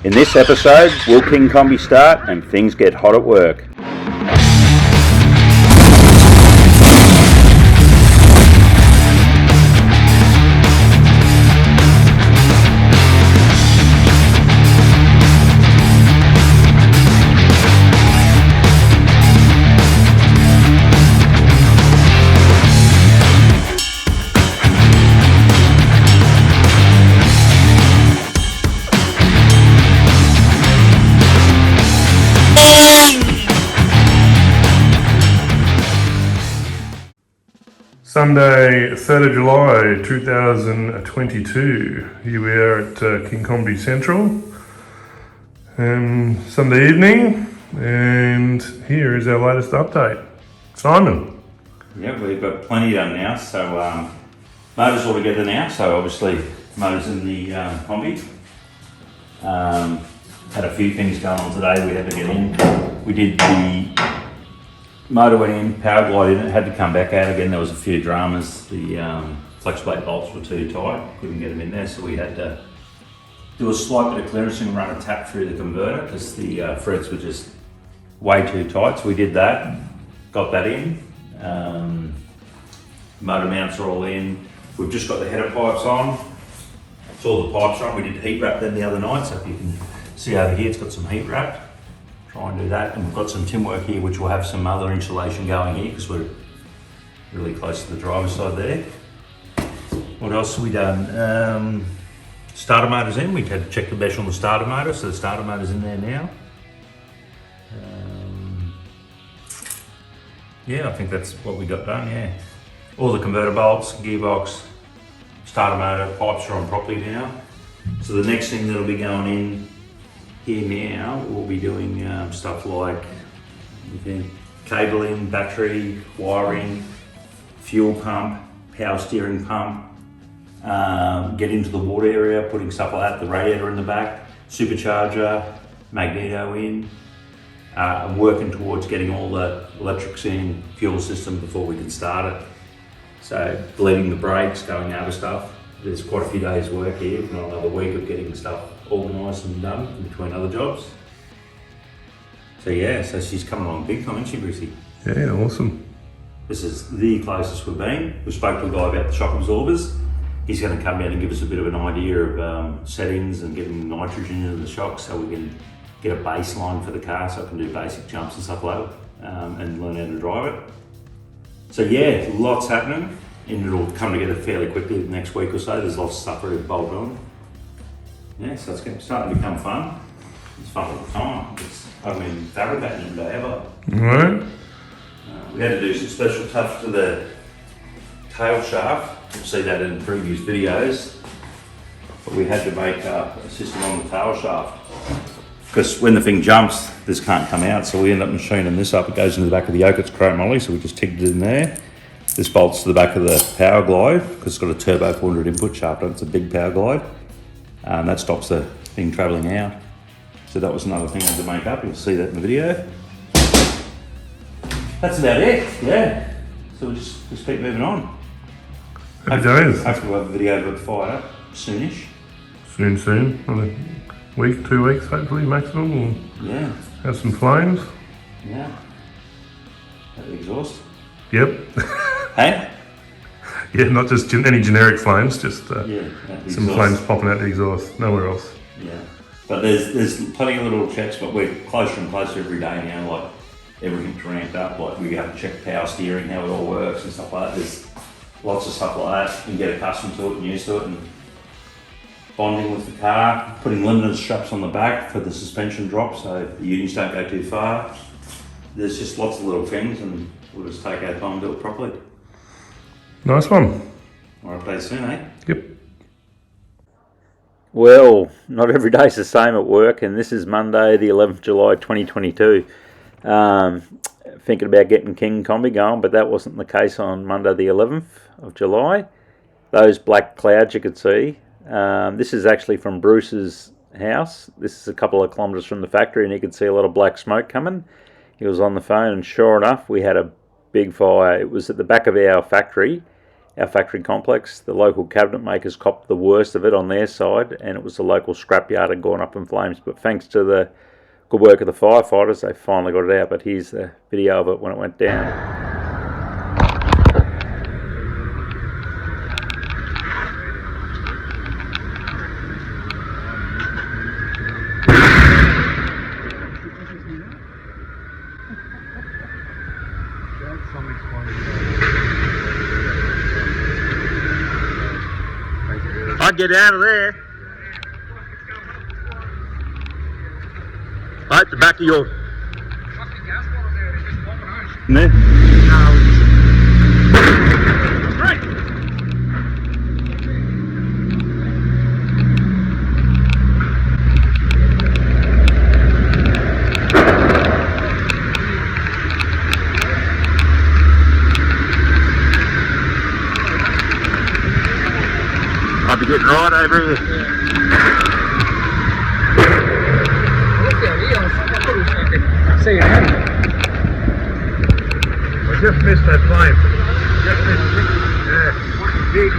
In this episode, will King Kombi start and things get hot at work? Sunday, 3rd of July 2022. Here we are at KINGKOMBI Central. Sunday evening, and here is our latest update. Simon. Yeah, we've got plenty done now, so motors all together now, so obviously motors in the Kombi. Had a few things going on today we had to get in. We did the motor went in, powerglide in it, had to come back out again. There was a few dramas. The flex plate bolts were too tight, couldn't get them in there, so we had to do a slight bit of clearance and run a tap through the converter because the threads were just way too tight. So we did that, got that in. Motor mounts are all in. We've just got the header pipes on. It's all the pipes on. We did heat wrap them the other night, so if you can see over here, it's got some heat wrap. Try and do that, and we've got some tin work here which will have some other insulation going here because we're really close to the driver's side there. What else have we done? Starter motor's in. We had to check the mesh on the starter motor, so the starter motor's in there now. Yeah, I think that's what we got done, yeah. All the converter bolts, gearbox, starter motor, pipes are on properly now. So the next thing that'll be going in here now, we'll be doing stuff like cabling, battery, wiring, fuel pump, power steering pump, get into the water area, putting stuff like that, the radiator in the back, supercharger, magneto in. I'm working towards getting all the electrics in, fuel system before we can start it. So bleeding the brakes, going over stuff. There's quite a few days work here, if not another week of getting stuff organised and done in between other jobs. So yeah, so she's coming along big time, isn't she, Brucey? Yeah, awesome. This is the closest we've been. We spoke to a guy about the shock absorbers. He's going to come out and give us a bit of an idea of settings and getting nitrogen into the shock so we can get a baseline for the car so I can do basic jumps and stuff like that and learn how to drive it. So yeah, lots happening. And it'll come together fairly quickly the next week or so. There's lots of stuff already bolted on. Yeah, so it's starting to become fun. It's fun all the time. I haven't been fabricating every day ever. Alright. We had to do some special touch to the tail shaft. You'll see that in previous videos. But we had to make a system on the tail shaft. Because when the thing jumps, this can't come out. So we end up machining this up. It goes into the back of the yoke. It's chromoly, so we just tigged it in there. This bolts to the back of the powerglide because it's got a turbo 400 input shaft and it's a big powerglide. That stops the thing travelling out. So that was another thing I had to make up. You'll see that in the video. That's about it, yeah. So we'll just keep moving on. Happy days. Hopefully we'll have a video of it fired up soonish. Soon. In a week, 2 weeks hopefully maximum. We'll yeah. Have some flames. Yeah. Have the exhaust. Yep. Hey? Yeah, not just any generic flames, just some flames popping out the exhaust, nowhere else. Yeah, but there's plenty of little checks, but we're closer and closer every day now, like everything's ramped up, like we have to check power steering, how it all works and stuff like that. There's lots of stuff like that. You can get accustomed to it and used to it, and bonding with the car, putting limited straps on the back for the suspension drop so the units don't go too far. There's just lots of little things, and we'll just take our time and do it properly. Nice one. More updates soon, eh? Yep. Well, not every day's the same at work, and this is Monday, the 11th July 2022. Thinking about getting KINGKOMBI going, but that wasn't the case on Monday, the 11th of July. Those black clouds you could see. This is actually from Bruce's house. This is a couple of kilometres from the factory, and you could see a lot of black smoke coming. He was on the phone, and sure enough, we had a big fire. It was at the back of our factory, our factory complex. The local cabinet makers copped the worst of it on their side, and it was the local scrapyard had gone up in flames. But thanks to the good work of the firefighters, they finally got it out. But here's the video of it when it went down. I'd get out of there. Right, the back of your... No. Right. I'll be getting right over here. See you now. I just missed that flame. Just missed it. Yeah. Big.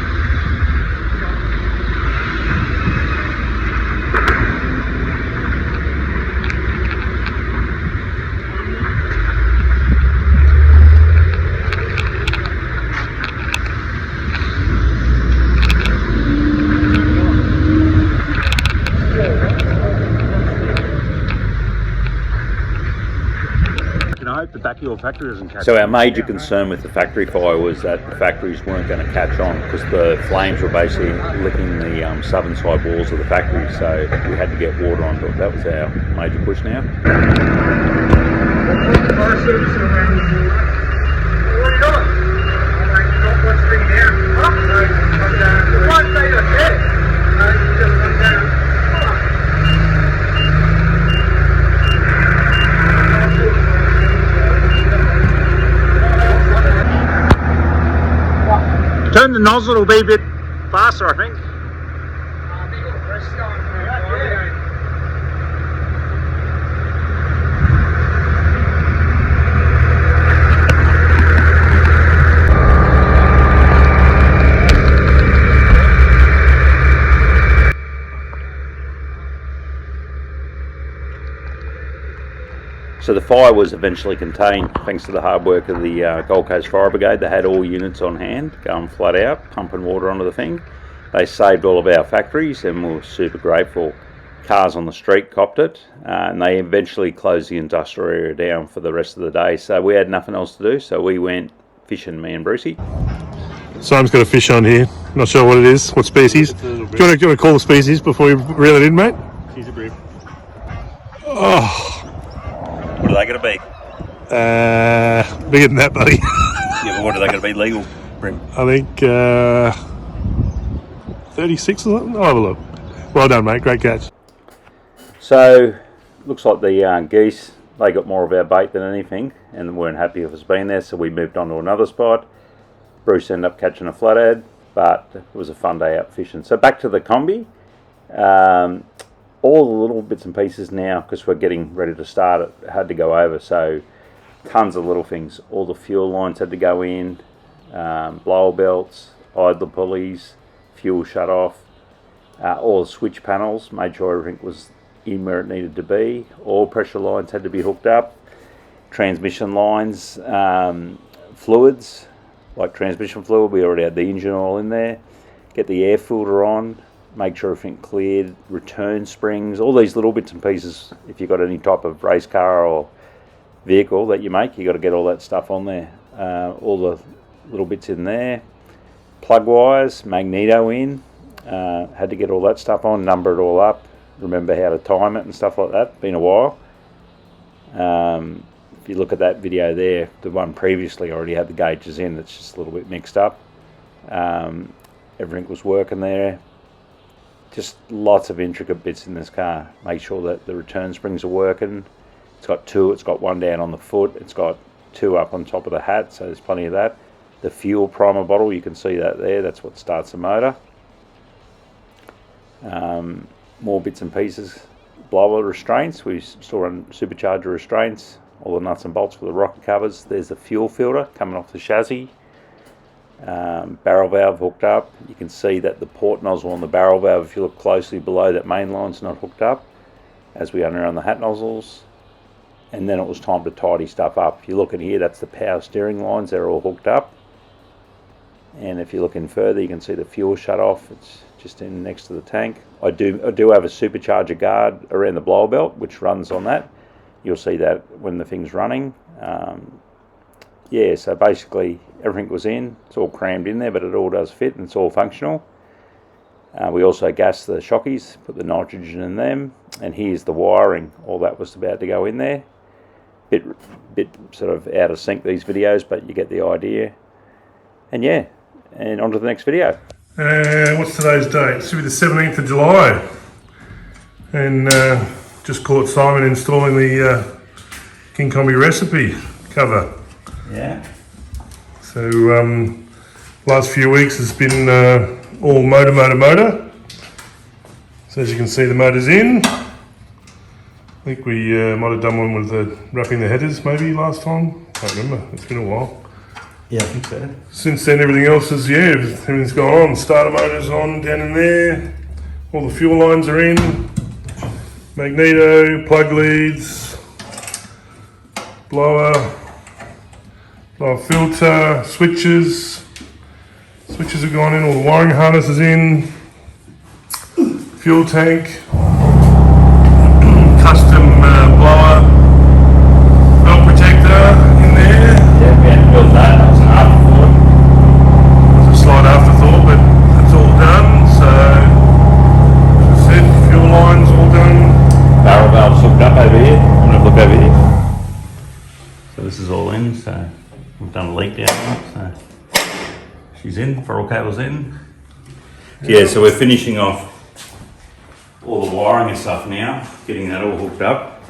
I hope the back of your factory doesn't catch on. So our major concern with the factory fire was that the factories weren't going to catch on because the flames were basically licking the southern side walls of the factory, so we had to get water onto it. That was our major push now. Turn the nozzle, it'll be a bit faster, I think. So the fire was eventually contained thanks to the hard work of the Gold Coast Fire Brigade. They had all units on hand, going flat out, pumping water onto the thing. They saved all of our factories and we were super grateful. Cars on the street copped it, and they eventually closed the industrial area down for the rest of the day. So we had nothing else to do, so we went fishing, me and Brucey. Simon's got a fish on here. Not sure what it is, what species. Do you want to call the species before you reel it in, mate? She's a bream. Oh. What are they going to be? Bigger than that, buddy. Yeah, but what are they going to be legal, Brim? I think 36 or something. I'll have a look. Well done, mate. Great catch. So, looks like the geese, they got more of our bait than anything and weren't happy with us being there, so we moved on to another spot. Bruce ended up catching a flathead, but it was a fun day out fishing. So back to the Kombi. All the little bits and pieces now, because we're getting ready to start it, had to go over. So tons of little things. All the fuel lines had to go in, blower belts, idler pulleys, fuel shut off, all the switch panels, made sure everything was in where it needed to be. All pressure lines had to be hooked up, transmission lines, fluids, like transmission fluid, we already had the engine oil in there. Get the air filter on, make sure everything cleared, return springs, all these little bits and pieces. If you've got any type of race car or vehicle that you make, you've got to get all that stuff on there. All the little bits in there. Plug wires, magneto in, had to get all that stuff on, number it all up, remember how to time it and stuff like that. Been a while. If you look at that video there, the one previously already had the gauges in, it's just a little bit mixed up. Everything was working there. Just lots of intricate bits in this car. Make sure that the return springs are working. It's got two, it's got one down on the foot, it's got two up on top of the hat, so there's plenty of that. The fuel primer bottle, you can see that there, that's what starts the motor. More bits and pieces. Blower restraints, we still run supercharger restraints, all the nuts and bolts for the rocker covers. There's the fuel filter coming off the chassis. barrel valve hooked up. You can see that the port nozzle on the barrel valve, if you look closely below, that main line's not hooked up as we unaround the hat nozzles. And then it was time to tidy stuff up. If you look in here, that's the power steering lines, they're all hooked up. And if you look in further, you can see the fuel shut off. It's just in next to the tank. I do have a supercharger guard around the blower belt which runs on that. You'll see that when the thing's running. Yeah, so basically everything was in. It's all crammed in there, but it all does fit and it's all functional. We also gassed the shockies, put the nitrogen in them, and here's the wiring. All that was about to go in there. Bit sort of out of sync, these videos, but you get the idea. And yeah, and on to the next video. What's today's date? It should be the 17th of July. And just caught Simon installing the KINGKOMBI recipe cover. Yeah. So last few weeks has been all motor. So as you can see, the motor's in. I think we might have done one with wrapping the headers maybe last time. Can't remember, it's been a while. Yeah, I think so. Since then everything else is, yeah, everything's gone on. Starter motor's on down in there. All the fuel lines are in. Magneto, plug leads, blower filter, switches. Switches have gone in, all the wiring harness is in. Fuel tank. Custom blower belt protector in there. Yeah, we had to build that. That was an afterthought. It was a slight afterthought, but it's all done. So, as I said, fuel lines all done. Barrel valve's hooked up over here. I'm going to look over here. So this is all in, so we've done a leak down on it, so she's in, throttle cable's in. Yeah, so we're finishing off all the wiring and stuff now, getting that all hooked up.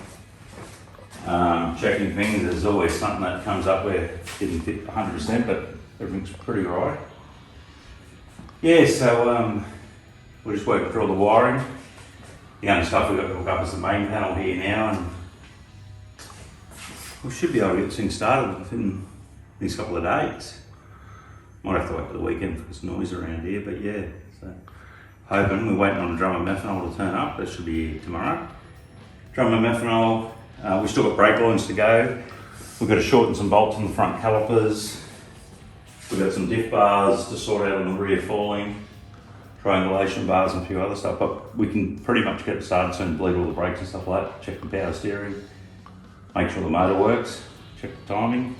Checking things, there's always something that comes up where it didn't fit 100%, but everything's pretty right. Yeah, so we're just working through all the wiring. The only stuff we've got to hook up is the main panel here now, and we should be able to get this thing started within these couple of days. Might have to wait for the weekend for this noise around here, but yeah. So hoping, we're waiting on a drum of methanol to turn up. That should be tomorrow. Drum of methanol. We've still got brake lines to go. We've got to shorten some bolts on the front calipers. We've got some diff bars to sort out on the rear falling, triangulation bars and a few other stuff, but we can pretty much get it started soon, bleed all the brakes and stuff like that, check the power steering, make sure the motor works, check the timing.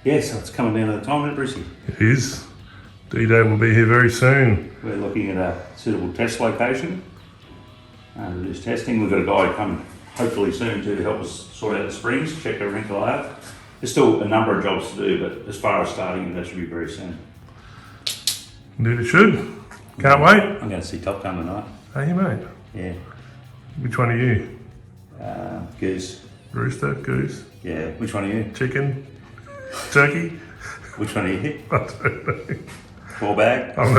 Yeah, so it's coming down to the time, isn't it, Brucey? It is. D-Day will be here very soon. We're looking at a suitable test location to do this testing. We've got a guy coming hopefully soon to help us sort out the springs, check everything like that. There's still a number of jobs to do, but as far as starting, that should be very soon. Indeed it should. Can't wait. I'm going to see Top Gun tonight. Are you, mate? Yeah. Which one are you? Goose. Rooster? Goose? Yeah. Which one are you? Chicken? Turkey? Which one are you? I don't know. Four bag? I'm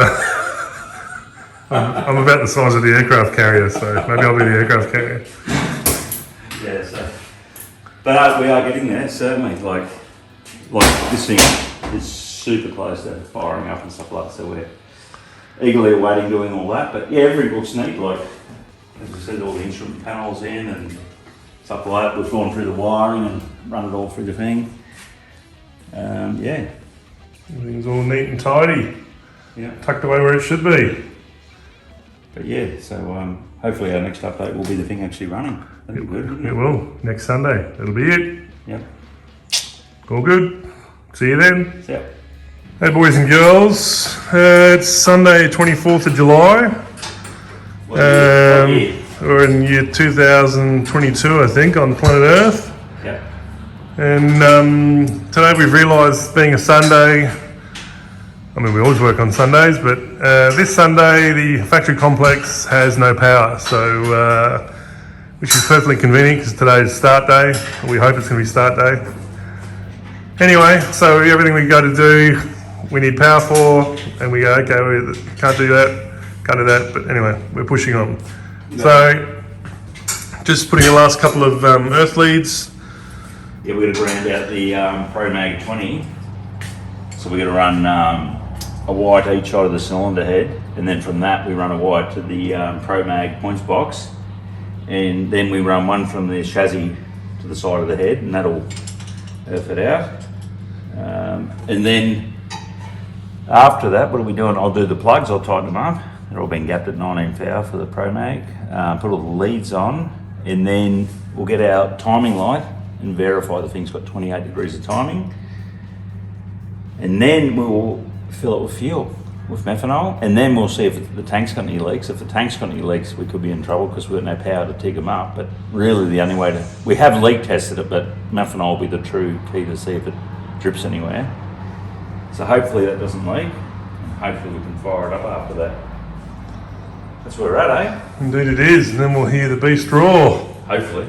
about the size of the aircraft carrier, so maybe I'll be the aircraft carrier. Yeah, so. But we are getting there, certainly. Like this thing is super close to firing up and stuff like that, so we're eagerly awaiting doing all that. But yeah, everything looks neat. Like, as I said, all the instrument panels in and stuff like that. We've gone through the wiring and run it all through the thing. Yeah. Everything's all neat and tidy. Yeah. Tucked away where it should be. But yeah, so hopefully our next update will be the thing actually running. That'll be good, wouldn't It it? will. Next Sunday. That'll be it. Yep. All good. See you then. Yep. Hey boys and girls. It's Sunday 24th of July. What year? We're in year 2022, I think, on planet Earth. Yep. And today we've realised, being a Sunday, I mean we always work on Sundays, but this Sunday the factory complex has no power, so which is perfectly convenient because today's start day. We hope it's going to be start day. Anyway, so everything we got to do, we need power for, and we go, okay, we can't do that, can't do that, but anyway, we're pushing on. Yeah. So just putting the last couple of earth leads. Yeah, we're going to ground out the Pro Mag 20 So we're going to run a wire to each side of the cylinder head, and then from that we run a wire to the ProMag points box, and then we run one from the chassis to the side of the head, and that'll earth it out. And then after that, what are we doing? I'll do the plugs, I'll tighten them up. They're all been gapped at 19 thou for the ProMag. Put all the leads on, and then we'll get our timing light and verify the thing's got 28 degrees of timing. And then we'll fill it with fuel, with methanol, and then we'll see if the tank's got any leaks. If the tank's got any leaks, we could be in trouble because we've got no power to dig them up. But really the only way to, we have leak tested it, but methanol will be the true key to see if it drips anywhere. So hopefully that doesn't leak, and hopefully we can fire it up after that. That's where we're at, eh? Indeed it is, and then we'll hear the beast roar. Hopefully.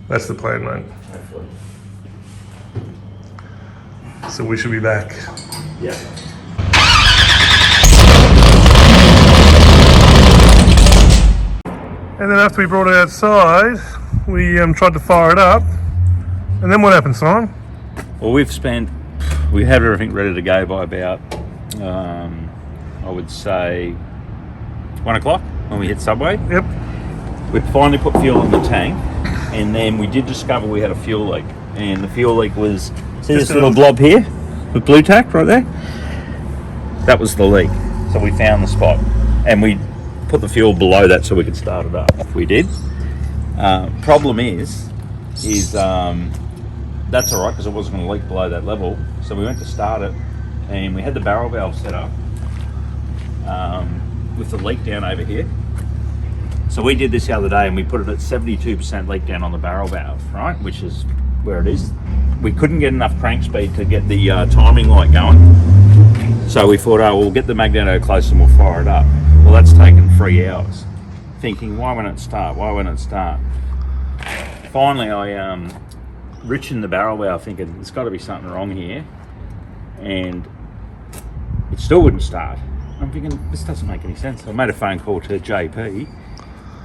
That's the plan, mate. Hopefully. So we should be back. Yeah. And then after we brought it outside, we tried to fire it up. And then what happened, Simon? Well, we had everything ready to go by about, I would say, 1 o'clock when we hit Subway. Yep. We finally put fuel in the tank, and then we did discover we had a fuel leak. And the fuel leak was, see this little blob here with blue tack right there? That was the leak. So we found the spot, and we put the fuel below that so we could start it up. We did. Problem is that's all right because it wasn't going to leak below that level. So we went to start it, and we had the barrel valve set up with the leak down over here. So we did this the other day, and we put it at 72% leak down on the barrel valve, right? Which is where it is. We couldn't get enough crank speed to get the timing light going. So we thought, oh, we'll get the magneto close and we'll fire it up. Well, that's taken 3 hours. Thinking, why won't it start? Why won't it start? Finally, I richened the barrel valve thinking, there's got to be something wrong here. And it still wouldn't start. I'm thinking, this doesn't make any sense. So I made a phone call to JP,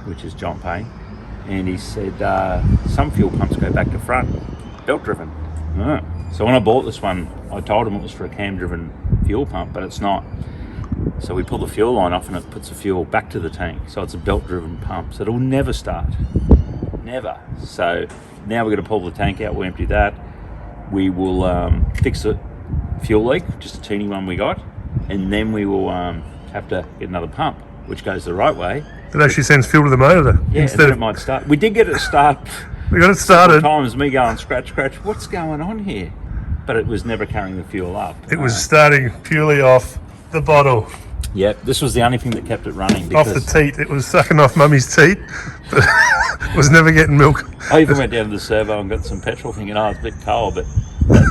which is John Payne, and he said, some fuel pumps go back to front, belt driven. Oh. So when I bought this one, I told him it was for a cam driven fuel pump, but it's not. So we pull the fuel line off and it puts the fuel back to the tank. So it's a belt driven pump, so it'll never start, never. So now we're gonna pull the tank out, we'll empty that. We will fix the fuel leak, just a teeny one we got, and then we will have to get another pump, which goes the right way. It actually sends fuel to the motor. Yeah, and then it might start. We did get it start. We got it started. Times me going scratch, what's going on here? But it was never carrying the fuel up. It was starting purely off the bottle. Yep, this was the only thing that kept it running. Off the teat. It was sucking off mummy's teat, but was never getting milk. I even went down to the servo and got some petrol thinking, oh, it's a bit cold, but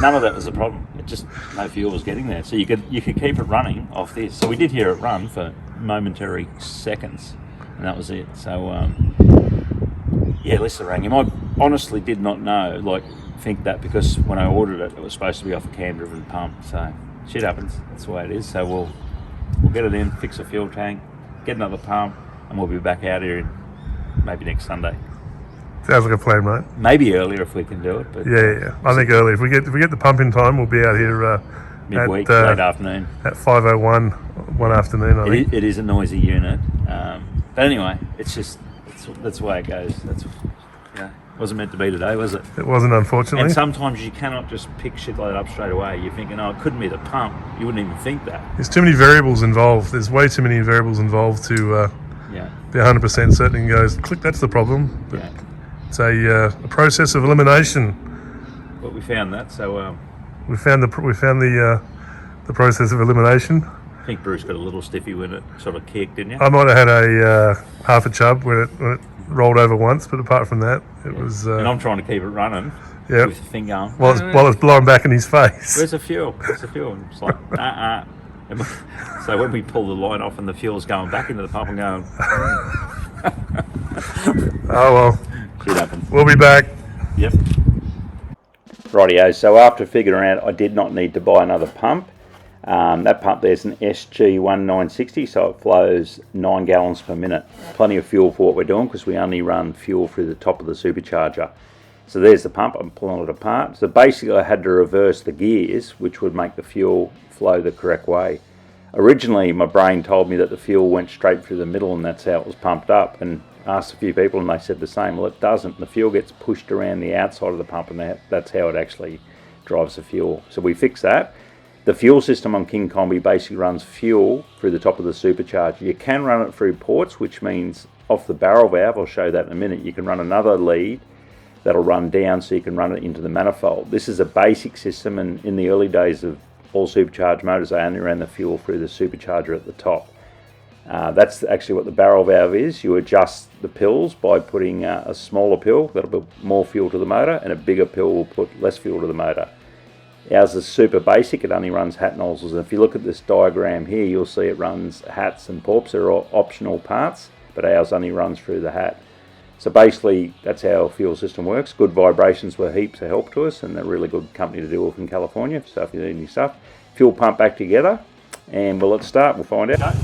none of that was the problem. It just, no fuel was getting there. So you could keep it running off this. So we did hear it run for momentary seconds, and that was it. So, yeah, Lisa rang him. I honestly did not know, think that, because when I ordered it, it was supposed to be off a cam-driven pump. So shit happens. That's the way it is. So we'll get it in, fix a fuel tank, get another pump, and we'll be back out here maybe next Sunday. Sounds like a plan, mate. Maybe earlier if we can do it. But yeah. I think early. If we get the pump in time, we'll be out here midweek, late afternoon. At 5:01 one afternoon. I think it is a noisy unit, but anyway, that's the way it goes. Wasn't meant to be today, was it? It wasn't, unfortunately. And sometimes you cannot just pick shit like that up straight away. You're thinking, oh, it couldn't be the pump. You wouldn't even think that. There's too many variables involved. There's way too many variables involved to be 100% certain and goes, click, that's the problem. But it's a process of elimination. But we found that, so we found the process of elimination. I think Bruce got a little stiffy when it sort of kicked, didn't you? I might have had a half a chub when it rolled over once, but apart from that, it was. And I'm trying to keep it running. Yeah. With the thing going. While it's blowing back in his face. Where's the fuel? Where's the fuel? And it's like So when we pull the line off and the fuel's going back into the pump, I'm going. Oh well. Shit happens. We'll be back. Yep. Rightio. So after figuring out I did not need to buy another pump. That pump there's an SG1960, so it flows 9 gallons per minute. Plenty of fuel for what we're doing because we only run fuel through the top of the supercharger. So there's the pump, I'm pulling it apart. So basically I had to reverse the gears, which would make the fuel flow the correct way. Originally my brain told me that the fuel went straight through the middle and that's how it was pumped up, and asked a few people and they said the same. Well, it doesn't. The fuel gets pushed around the outside of the pump, and that's how it actually drives the fuel. So we fixed that. The fuel system on KINGKOMBI basically runs fuel through the top of the supercharger. You can run it through ports, which means off the barrel valve, I'll show that in a minute, you can run another lead that'll run down so you can run it into the manifold. This is a basic system, and in the early days of all supercharged motors, they only ran the fuel through the supercharger at the top. That's actually what the barrel valve is. You adjust the pills by putting a smaller pill that'll put more fuel to the motor, and a bigger pill will put less fuel to the motor. Ours is super basic, it only runs hat nozzles, and if you look at this diagram here, you'll see it runs hats and porps. They're all optional parts, but ours only runs through the hat. So basically that's how our fuel system works. Good Vibrations were heaps of help to us, and they're a really good company to deal with in California, so if you need any stuff. Fuel pump back together, and well, let's start, we'll find out.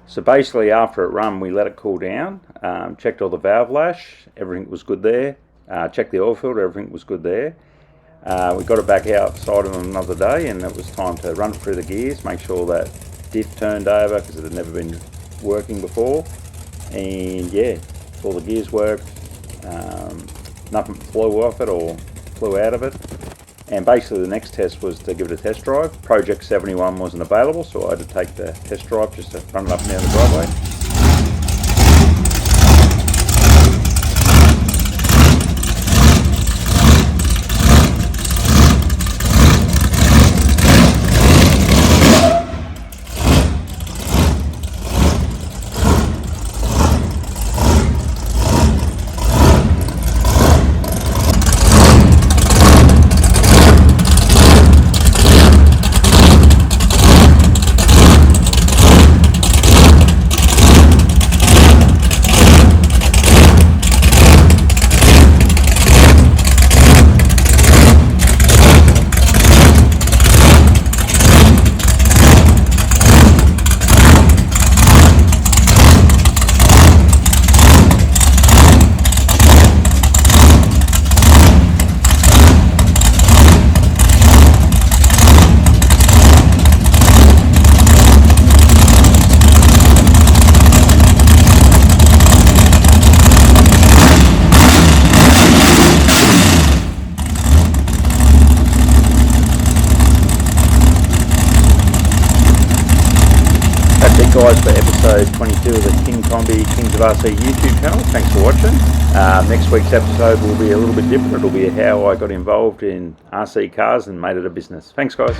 So basically after it run, we let it cool down, checked all the valve lash, everything was good there. checked the oil filter, everything was good there. We got it back outside on another day, and it was time to run through the gears, make sure that diff turned over because it had never been working before. And yeah, all the gears worked, nothing flew off it or flew out of it. And basically the next test was to give it a test drive. Project 71 wasn't available, so I had to take the test drive just to run it up and down the driveway. That's it guys for episode 22 of the KINGKOMBI Kings of RC YouTube channel. Thanks for watching. Next week's episode will be a little bit different. It'll be how I got involved in RC cars and made it a business. Thanks guys.